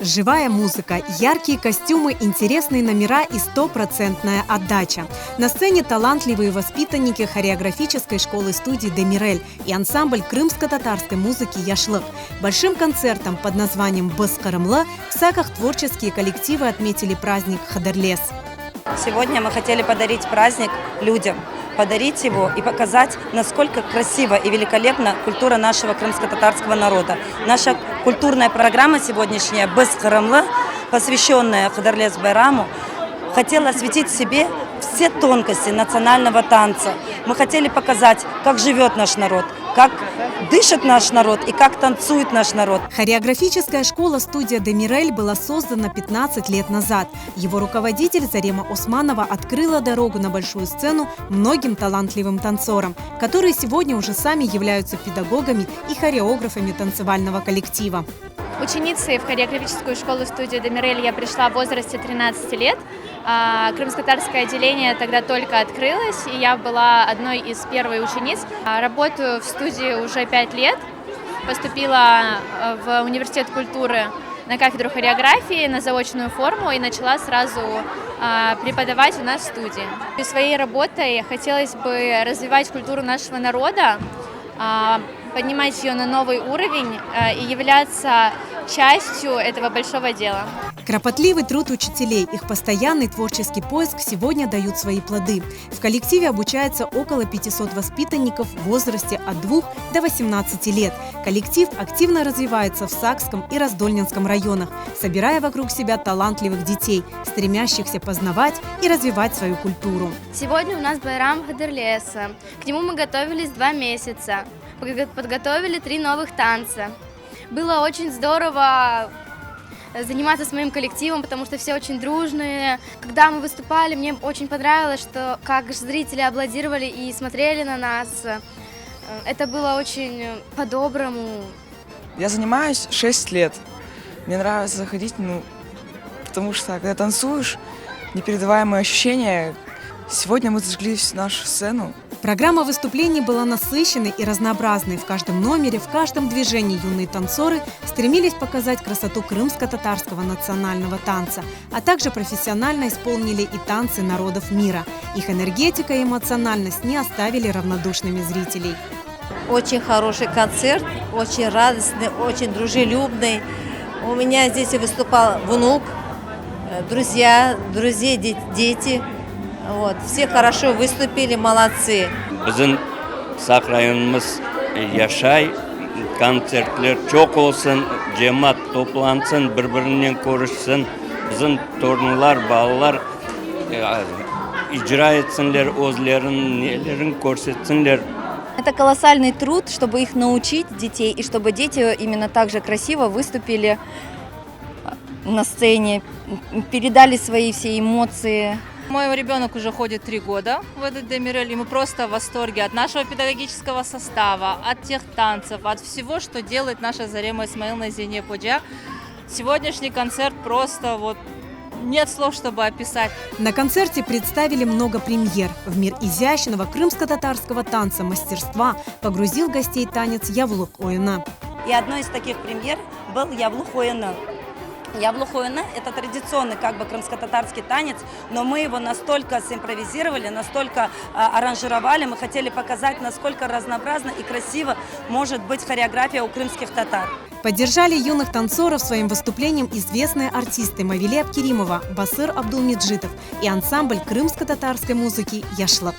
Живая музыка, яркие костюмы, интересные номера и стопроцентная отдача. На сцене талантливые воспитанники хореографической школы-студии «Демирель» и ансамбль крымско-татарской музыки «Яшлык». Большим концертом под названием «Біз Кырымлы» в Саках творческие коллективы отметили праздник Хадырлес. Сегодня мы хотели подарить праздник людям, подарить его и показать, насколько красиво и великолепна культура нашего крымско-татарского народа. Наша культурная программа сегодняшняя «Біз Кырымлы», посвященная Хадырлес Байраму, хотела осветить в себе все тонкости национального танца. Мы хотели показать, как живет наш народ, как дышит наш народ и как танцует наш народ. Хореографическая школа-студия «Демирель» была создана 15 лет назад. Его руководитель Зарема Османова открыла дорогу на большую сцену многим талантливым танцорам, которые сегодня уже сами являются педагогами и хореографами танцевального коллектива. Ученицей в хореографическую школу-студию «Демирель» я пришла в возрасте 13 лет. Крымско-татарское отделение тогда только открылось, и я была одной из первых учениц. Работаю в студии уже 5 лет. Поступила в университет культуры на кафедру хореографии, на заочную форму и начала сразу преподавать у нас в студии. И своей работой хотелось бы развивать культуру нашего народа, поднимать ее на новый уровень и являться частью этого большого дела. Кропотливый труд учителей, их постоянный творческий поиск сегодня дают свои плоды. В коллективе обучается около 500 воспитанников в возрасте от 2 до 18 лет. Коллектив активно развивается в Сакском и Раздольненском районах, собирая вокруг себя талантливых детей, стремящихся познавать и развивать свою культуру. Сегодня у нас Байрам Хадырлеса. К нему мы готовились 2 месяца. Подготовили 3 новых танца. Было очень здорово заниматься с моим коллективом, потому что все очень дружные. Когда мы выступали, мне очень понравилось, что как зрители аплодировали и смотрели на нас. Это было очень по-доброму. Я занимаюсь 6 лет. Мне нравится заходить, потому что когда танцуешь, непередаваемые ощущения. Сегодня мы зажгли нашу сцену. Программа выступлений была насыщенной и разнообразной. В каждом номере, в каждом движении юные танцоры стремились показать красоту крымско-татарского национального танца, а также профессионально исполнили и танцы народов мира. Их энергетика и эмоциональность не оставили равнодушными зрителей. Очень хороший концерт, очень радостный, очень дружелюбный. У меня здесь и выступал внук, друзья, дети. Вот. Все хорошо выступили, молодцы. Bizim Sak rayonumuz yaşay, konsertler çok olsun, cemaat toplansın, birbirinden konuşsun, bizim torunlar, balalar icra etsinler, özlerin, nelerin көрсетсинler. Это колоссальный труд, чтобы их научить, детей, и чтобы дети именно так же красиво выступили на сцене, передали свои все эмоции. Мой ребенок уже ходит 3 года в этот Демирель, и мы просто в восторге от нашего педагогического состава, от тех танцев, от всего, что делает наша Зарема Исмаиловна Зенеподжа. Сегодняшний концерт просто нет слов, чтобы описать. На концерте представили много премьер. В мир изящного крымско-татарского танца мастерства погрузил гостей танец «Явлук Ойына». И одной из таких премьер был «Явлук Ойына». Явлук Ойына – это традиционный крымско-татарский танец, но мы его настолько симпровизировали, настолько аранжировали, мы хотели показать, насколько разнообразно и красиво может быть хореография у крымских татар. Поддержали юных танцоров своим выступлением известные артисты Мавиле Абкеримова, Басыр Абдулмеджитов и ансамбль крымско-татарской музыки «Яшлык».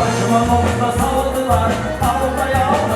Başıma nokta saldılar, ağlayamam.